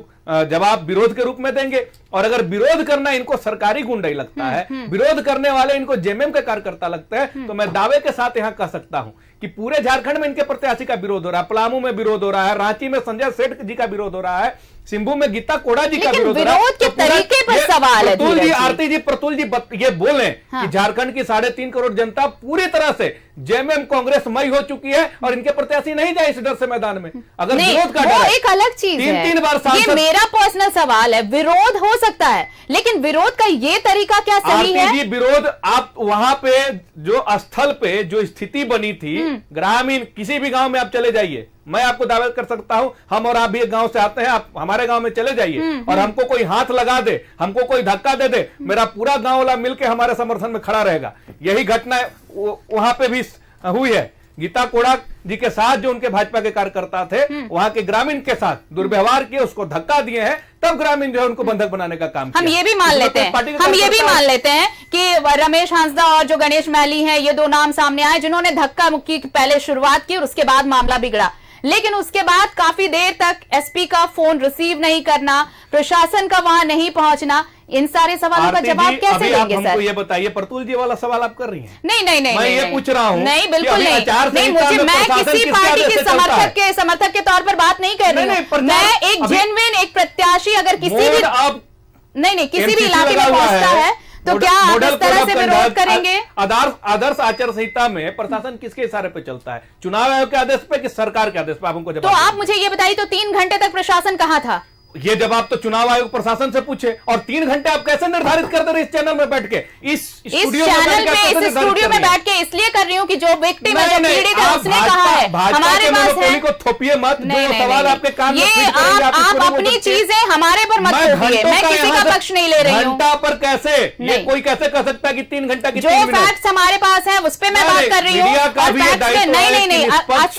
F: जवाब विरोध के रूप में देंगे। और अगर विरोध करना इनको सरकारी गुंडाई लगता है, विरोध करने वाले इनको जेएमएम के कार्यकर्ता लगते हैं, तो मैं दावे के साथ यहां कह सकता हूं कि पूरे झारखंड में इनके प्रत्याशी का विरोध हो रहा है, पलामू में विरोध हो रहा है, रांची में संजय सेठ जी का विरोध हो रहा है, सिंभू में गीता कोड़ा जी का विरोध हो रहा है।
A: विरोध के तरीके पर सवाल है।
F: प्रतुल जी, आरती जी, प्रतुल जी ये बोले कि झारखंड की 3.5 करोड़ जनता पूरी तरह से जेएमएम कांग्रेस मई हो चुकी है और इनके प्रत्याशी नहीं जाए इस डर से मैदान में। अगर विरोध का
A: वो एक अलग चीज है,
F: 3 बार
A: ये मेरा पर्सनल सवाल है। विरोध हो सकता है, लेकिन विरोध का ये तरीका क्या सही है?
F: जी, विरोध आप वहां पे जो स्थल पे जो स्थिति बनी थी, ग्रामीण किसी भी गांव में आप चले जाइए, मैं आपको दावा कर सकता हूं, हम और आप भी एक गांव से आते हैं, आप हमारे गांव में चले जाइए और हमको कोई हाथ लगा दे, हमको कोई धक्का दे दे, मेरा पूरा गांव वाला मिलकर हमारे समर्थन में खड़ा रहेगा। यही घटना वहां पे भी हुई है। गीता कोड़ा जी के साथ जो उनके भाजपा के कार्यकर्ता थे, वहां के ग्रामीण के साथ दुर्व्यवहार किए, उसको धक्का दिए हैं, तब ग्रामीण जो है उनको बंधक बनाने का काम
A: हम ये भी मान लेते हैं, हम ये भी मान लेते हैं कि रमेश हांसदा और जो गणेश महली हैं, ये 2 नाम सामने आए जिन्होंने धक्का मुक्की की पहले शुरुआत की और उसके बाद मामला बिगड़ा। लेकिन उसके बाद काफी देर तक एसपी का फोन रिसीव नहीं करना, प्रशासन का वहां नहीं पहुंचना, इन सारे सवालों का जवाब कैसे देंगे सर?
F: ये बताइए, प्रतुल जी वाला सवाल आप कर रही हैं?
A: नहीं,
F: मैं ये पूछ रहा हूं।
A: नहीं, बिल्कुल नहीं, मुझे, मैं किसी पार्टी के समर्थक के तौर पर बात नहीं कर रही हूं। मैं एक जेन्युइन, एक प्रत्याशी अगर किसी भी नहीं किसी भी इलाके में पहुंचता है तो क्या आप इस तरह से विरोध करेंगे?
F: आदर्श आचार संहिता में प्रशासन किसके इशारे पे चलता है? चुनाव आयोग के आदेश पे कि सरकार के आदेश पे? आप हमको जवाब
A: तो आप मुझे ये बताइए, तो 3 घंटे तक प्रशासन कहां था?
F: ये जवाब तो चुनाव आयोग प्रशासन से पूछे। और 3 घंटे आप कैसे निर्धारित कर दे रहे इस चैनल में बैठ के, इस स्टूडियो में बैठ के?
A: इसलिए कर रही हूँ कि जो विक्टिम है, जो पीड़ित है, उसने कहा है हमारे पास है।
F: को थोपिए मत, जो सवाल आपके कान में
A: आप अपनी चीजें हमारे पर मत थोपिए, मैं किसी का पक्ष नहीं ले रही हूँ।
F: घंटा पर कैसे ये कोई कैसे कह सकता है कि 3 घंटा की?
A: जो फैक्ट्स हमारे पास है उस पर मैं बात कर रही हूँ। नहीं,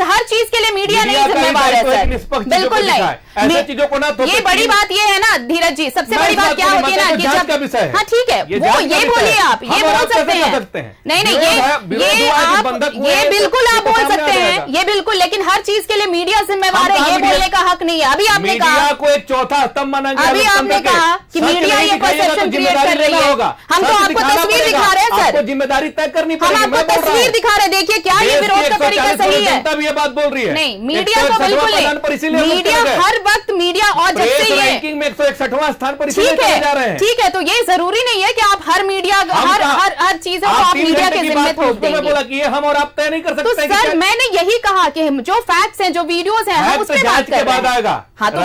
A: हर चीज के लिए मीडिया नहीं जिम्मेवार है सर, बिल्कुल नहीं।
F: ऐसी चीजों को ना,
A: ये बड़ी बात ये है ना धीरज जी, सबसे बड़ी बात क्या होती है ना कि जब, हाँ ठीक है, वो ये बोलिए, आप ये बोल सकते हैं। नहीं, ये बिल्कुल आप बोल सकते हैं, ये बिल्कुल, लेकिन हर चीज के लिए मीडिया जिम्मेवार है, ये बोलने का हक नहीं है। अभी आपने कहा
F: को एक चौथा स्तंभ माना गया,
A: अभी आपने कहा कि मीडिया ये परसेप्शन क्रिएट कर रही है। हम तो आपको तस्वीर दिखा रहे हैं सर,
F: जिम्मेदारी तय करनी
A: पड़ेगी। हम आपको तस्वीर दिखा रहे हैं, देखिए क्या ये विरोध का तरीका सही है?
F: ये बात बोल रही है।
A: नहीं, मीडिया को बिल्कुल नहीं, मीडिया हर वक्त मीडिया, और जब से ये
F: रैंकिंग में 161वां स्थान पर इसलिए जा रहे हैं।
A: ठीक है, तो ये जरूरी नहीं है कि आप हर मीडिया, हर चीजों को आप मीडिया के जिम्मे थोप देंगे।
F: बोला कि हम और आप तय नहीं कर सकते।
A: तो सर मैंने यही कहा कि जो फैक्ट्स हैं, जो वीडियोस हैं, हम उस पर बात कर रहे हैं। हाँ, तो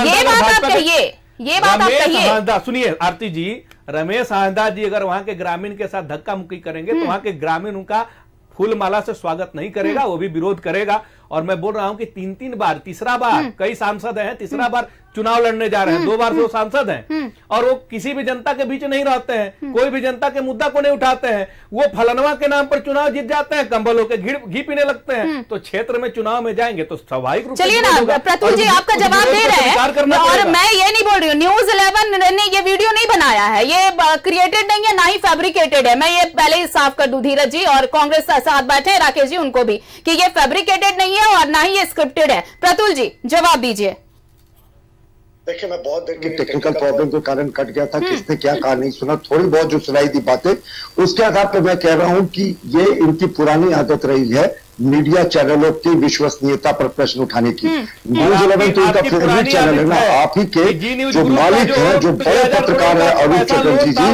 A: ये बात आप कहिए, ये बात आप कहिए।
F: सुनिए आरती जी, रमेश हांसदा जी अगर वहां के ग्रामीण के साथ धक्का मुक्की करेंगे तो वहां के ग्रामीण उनका फूल माला से स्वागत नहीं करेगा, वो भी विरोध करेगा। और मैं बोल रहा हूं कि 3-3 बार, तीसरा बार कई सांसद हैं, तीसरा बार चुनाव लड़ने जा रहे हैं, 2 बार से वो सांसद हैं और वो किसी भी जनता के बीच नहीं रहते हैं, कोई भी जनता के मुद्दा को नहीं उठाते हैं। वो फलनवा के नाम पर चुनाव जीत जाते हैं, कंबलों के घी पीने लगते हैं। तो क्षेत्र में चुनाव में जाएंगे तो स्वाभाविक रूप से
A: चलिए ना प्रतुल जी, आपका जवाब दे रहे हैं और मैं ये नहीं बोल रही हूँ न्यूज 11 ने ये वीडियो नहीं बनाया है, ये क्रिएटेड नहीं है, ना ही फैब्रिकेटेड है। मैं ये पहले ही साफ कर दूं धीरज जी और कांग्रेस साथ बैठे राकेश जी उनको भी कि ये फैब्रिकेटेड नहीं है और ना ही ये स्क्रिप्टेड है। प्रतुल जी जवाब दीजिए।
H: देखिए, मैं बहुत देर की टेक्निकल प्रॉब्लम के कारण कट गया था, किसने क्या कहा नहीं सुना, थोड़ी बहुत जो सुनाई थी बातें उसके आधार पर मैं कह रहा हूं कि ये इनकी पुरानी आदत रही है मीडिया चैनलों की विश्वसनीयता पर प्रश्न उठाने की। न्यूज 11 तो इनका फेवरेट चैनल है ना, आप ही के जो मालिक हैं, जो बड़े पत्रकार है अरूप चटर्जी जी,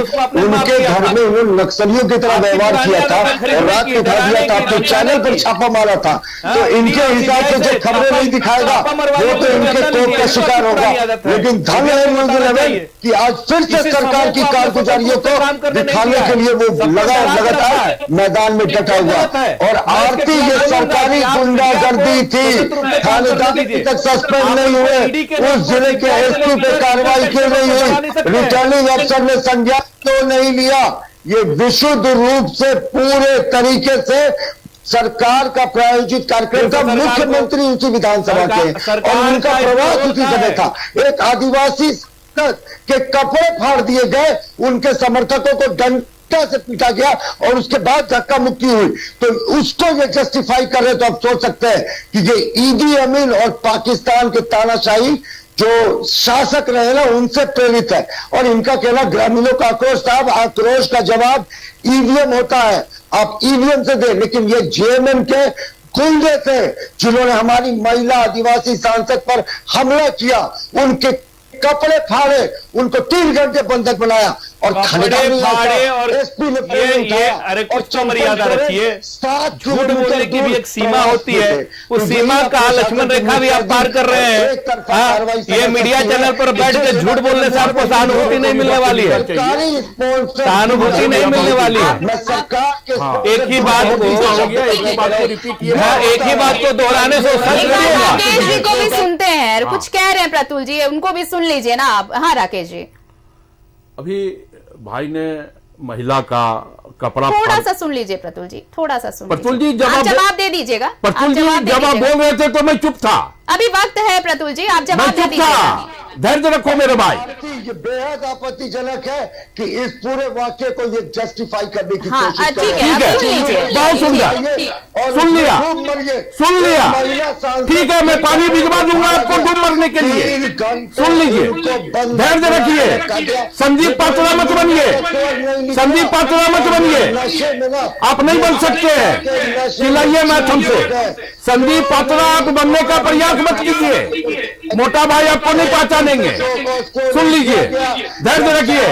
H: उनके घर में उन्होंने नक्सलियों की तरह व्यवहार किया था और रात को उठा दिया था, आपके चैनल पर छापा मारा था। तो इनके हिसाब से जो खबरें नहीं दिखाएगा वो तो इनके कोर्ट का शिकार होगा। लेकिन धन है न्यूज 11 कि आज फिर से सरकार की कारगुजारियों को दिखाने के लिए वो लगातार मैदान में डटा हुआ। और आरती सरकारी गुंडागर्दी थी, थानेदार तक सस्पेंड नहीं हुए, उस जिले के एसपी पे कार्रवाई की नहीं हुई, रिटर्निंग अफसर ने संज्ञान क्यों नहीं लिया। ये विशुद्ध रूप से पूरे तरीके से सरकार का प्रायोजित कार्यक्रम था। मुख्यमंत्री उसी विधानसभा के और उनका प्रवास उसी समय था। एक आदिवासी के कपड़े फाड़ दिए गए, उनके समर्थकों को दंड से पीटा गया और उसके बाद धक्का मुक्की हुई, तो उसको ये जस्टिफाई कर रहे। तो आप सोच सकते हैं कि ये ईदी अमीन और पाकिस्तान के तानाशाही जो शासक रहे ना उनसे प्रेरित है। और इनका कहना ग्रामीणों का आक्रोश था, आक्रोश का जवाब ईवीएम होता है, आप ईवीएम से दे। लेकिन ये जेएमएम के गुंडे थे जिन्होंने हमारी महिला आदिवासी सांसद पर हमला किया, उनके कपड़े फाड़े, उनको 3 घंटे बंधक बनाया और
F: फाड़े और एसपी ने अरे कुछ तो मर्यादा रखिए, झूठ बोलने की भी एक सीमा होती है, उस सीमा का लक्ष्मण रेखा भी आप पार कर रहे हैं। ये मीडिया चैनल पर बैठ के झूठ बोलने से आपको सहानुभूति नहीं मिलने वाली है, सहानुभूति नहीं मिलने वाली है। एक ही बात को दोहराने से
A: राकेश जी को भी सुनते हैं, कुछ कह रहे हैं प्रतुल जी, उनको भी सुन लीजिए ना आप। हाँ राकेश जी,
G: अभी भाई ने महिला का कपड़ा
A: थोड़ा सा सुन लीजिए प्रतुल जी, थोड़ा सा सुन।
G: प्रतुल जी
A: जवाब दे दीजिएगा।
G: प्रतुल जी जब आप बोल रहे थे तो मैं चुप था,
A: अभी वक्त है प्रतुल जी, आप जवाब दे दीजिएगा।
G: धैर्य रखो मेरे भाई।
H: ये बेहद आपत्तिजनक है कि इस पूरे वाक्य को ये जस्टिफाई करने की कोशिश कर
A: रहे हैं।
G: बहुत सुंदर, सुन लिया, ठीक है, मैं पानी भिजवा दूंगा आपको डूब मरने के लिए। सुन लीजिए, धैर्य रखिए, संदीप पात्रा मत बनिए, संदीप पात्रा मत बनिए, आप नहीं बन सकते हैं, चिल्लाइए मत हमसे। संदीप पात्रा आप बनने का प्रयास मत कीजिए, मोटा भाई आपको नहीं पहचानेंगे। सुन लीजिए, धैर्य रखिए,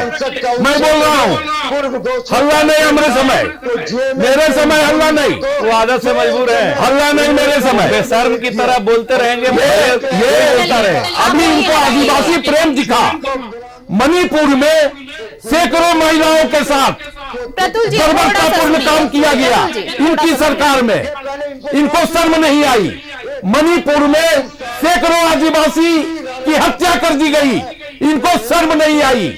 G: मैं बोल रहा हूँ, हल्ला नहीं मेरे समय, मेरे समय हल्ला नहीं,
F: वो आदत से मजबूर है,
G: हल्ला नहीं मेरे समय,
F: बेशर्म की तरह बोलते रहेंगे।
G: ये होता रहे। अभी इनको आदिवासी प्रेम दिखा, मणिपुर में सैकड़ों महिलाओं के साथ बर्बरतापूर्ण काम किया गया इनकी सरकार में, इनको शर्म नहीं आई। मणिपुर में सैकड़ों आदिवासी की हत्या कर दी गई, इनको शर्म नहीं आई।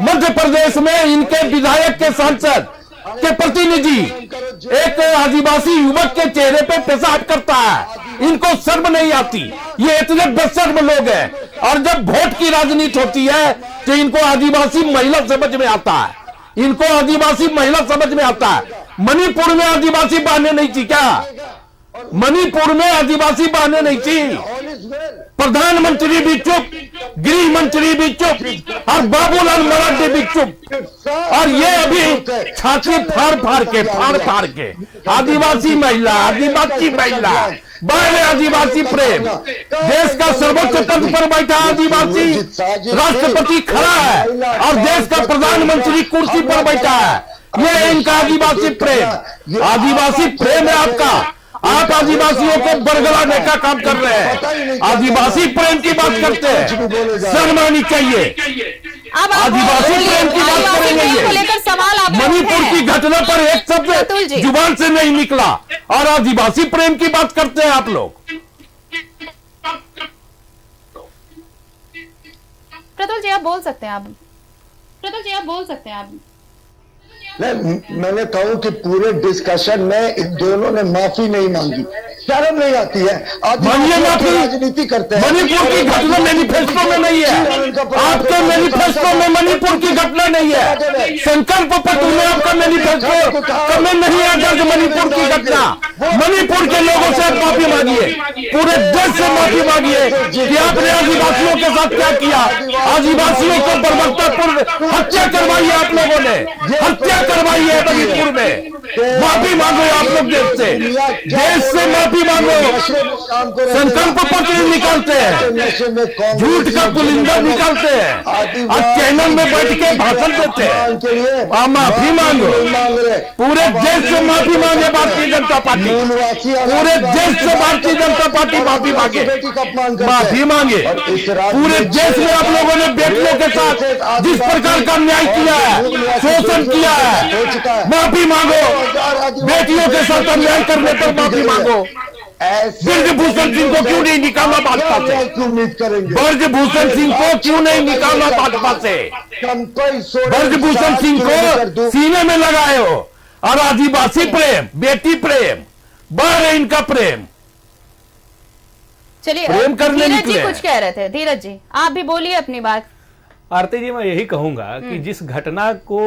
G: मध्य प्रदेश में इनके विधायक के सांसद के प्रतिनिधि एक आदिवासी युवक के चेहरे पे पेशाब करता है, इनको शर्म नहीं आती। ये इतने बेशर्म लोग हैं। और जब वोट की राजनीति होती है तो इनको आदिवासी महिला समझ में आता है, इनको आदिवासी महिला समझ में आता है। मणिपुर में आदिवासी बहनें नहीं थी क्या? मणिपुर में आदिवासी बहनें नहीं थी। प्रधानमंत्री भी चुप, गृह मंत्री भी चुप और बाबूलाल मरांडी भी चुप। और ये अभी छाती फाड़ फाड़ के आदिवासी महिला बहन आदिवासी प्रेम, देश का सर्वोच्च पद पर बैठा आदिवासी राष्ट्रपति खड़ा है और देश का प्रधानमंत्री कुर्सी पर बैठा है। ये इनका आदिवासी प्रेम है आपका। आप आदिवासियों को बरगलाने का काम कर रहे हैं, आदिवासी प्रेम की बात करते हैं, शर्म आनी चाहिए।
A: अब
G: आदिवासी प्रेम की बात करेंगे,
A: लेकर सवाल आप
G: मणिपुर की घटना पर एक
A: प्रतुल
G: शब्द
A: जी।
G: जुबान से नहीं निकला और आदिवासी प्रेम की बात करते हैं आप लोग।
A: प्रतुल जी आप बोल सकते हैं आप।
H: नहीं, मैंने कहूं कि पूरे डिस्कशन में इन दोनों ने माफी नहीं मांगी, शर्म नहीं आती है।
G: मानिए माफी,
H: राजनीति करते हैं।
G: मणिपुर की घटना मैनिफेस्टो में नहीं है, आपके मैनिफेस्टो में मणिपुर की घटना नहीं है। संकल्प पत्र में आपका मैनिफेस्टो में नहीं है दर्ज मणिपुर की घटना। मणिपुर के लोगों से आप माफी मांगिए, पूरे देश से माफी मांगिए कि आपने आदिवासियों के साथ क्या किया। आदिवासियों को बर्बरतापूर्ण हत्या करवाई है आप लोगों ने, हत्या करवाई है मणिपुर में। माफी मांगो आप लोग देश से माफी मांगो। संकल्प पत्र निकालते हैं, झूठ का पुलिंदा निकालते हैं और चैनल में बैठ के भाषण देते हैं। आप माफी मांगो, पूरे देश से माफी मांगे भारतीय जनता पार्टी, पूरे देश से भारतीय जनता पार्टी माफी मांगे, माफी मांगे। पूरे देश में आप लोगों ने बेटियों के साथ जिस प्रकार का न्याय किया है, शोषण किया है, माफी मांगो। बेटियों के साथ अन्याय करने पर माफी मांगो। ब्रजभूषण सिंह को क्यों नहीं निकाला भाजपा से? ब्रजभूषण सिंह को क्यों नहीं निकाला भाजपा से? ब्रजभूषण सिंह को सीने में लगाए हो और आदिवासी प्रेम, बेटी प्रेम, बढ़ रहे इनका प्रेम।
A: चलिए
G: प्रेम करने
A: धीरज जी
G: निकले।
A: कुछ कह रहे थे, धीरज जी आप भी बोलिए अपनी बात।
F: आरती जी मैं यही कहूंगा कि जिस घटना को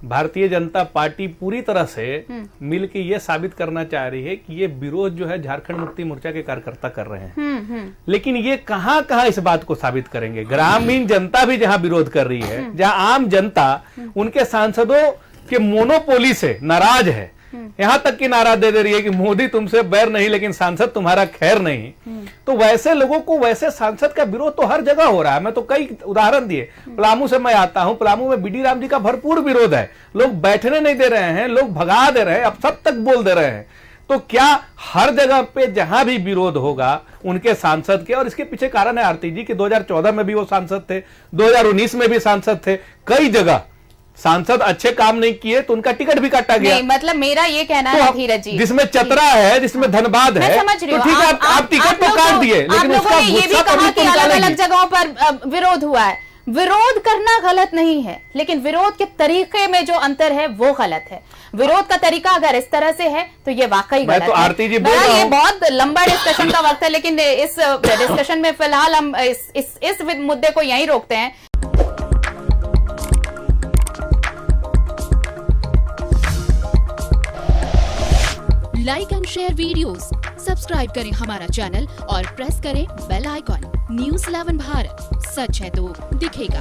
F: भारतीय जनता पार्टी पूरी तरह से मिलकर ये साबित करना चाह रही है कि ये विरोध जो है झारखंड मुक्ति मोर्चा के कार्यकर्ता कर रहे हैं, लेकिन ये कहां कहां इस बात को साबित करेंगे। ग्रामीण जनता भी जहां विरोध कर रही है, जहां आम जनता उनके सांसदों के मोनोपोली से नाराज है, यहां तक की नारा दे रही है कि मोदी तुमसे बैर नहीं लेकिन सांसद तुम्हारा खैर नहीं, तो वैसे लोगों को, वैसे सांसद का विरोध तो हर जगह हो रहा है। मैं तो कई उदाहरण दिए, पलामू से मैं आता हूं, पलामू में बीडी राम जी का भरपूर विरोध है, लोग बैठने नहीं दे रहे हैं, लोग भगा दे रहे हैं, अब सब तक बोल दे रहे हैं। तो क्या हर जगह पे जहां भी विरोध होगा उनके सांसद के, और इसके पीछे कारण है आरती जी कि 2014 में भी वो सांसद थे, 2019 में भी सांसद थे, कई जगह सांसद अच्छे काम नहीं किए तो उनका टिकट भी काटा गया।
A: नहीं, मतलब मेरा ये कहना है धीरज जी,
F: जिसमें चतरा है, जिसमें धनबाद है,
A: मैं समझ रही
F: तो
A: हूँ।
F: ठीक है आप टिकट तो काट दिए, लेकिन उसका
A: ये भी
F: गुस्सा
A: कहा
F: कभी
A: कि
F: तुम
A: अलग अलग
F: निकालेंगी।
A: जगहों पर विरोध हुआ है। विरोध करना गलत नहीं है, लेकिन विरोध के तरीके में जो अंतर है वो गलत है। विरोध का तरीका अगर इस तरह से है तो ये वाकई गलत
F: तो आरती जी
A: है।
F: बोल रहा
A: ये
F: हूं।
A: बहुत लंबा डिस्कशन का वक्त है, लेकिन इस डिस्कशन में फिलहाल हम इस मुद्दे को यहीं रोकते हैं।
I: Like and share videos, subscribe करें हमारा चैनल और प्रेस करें बेल आइकॉन। न्यूज़ 11 भारत, सच है तो दिखेगा।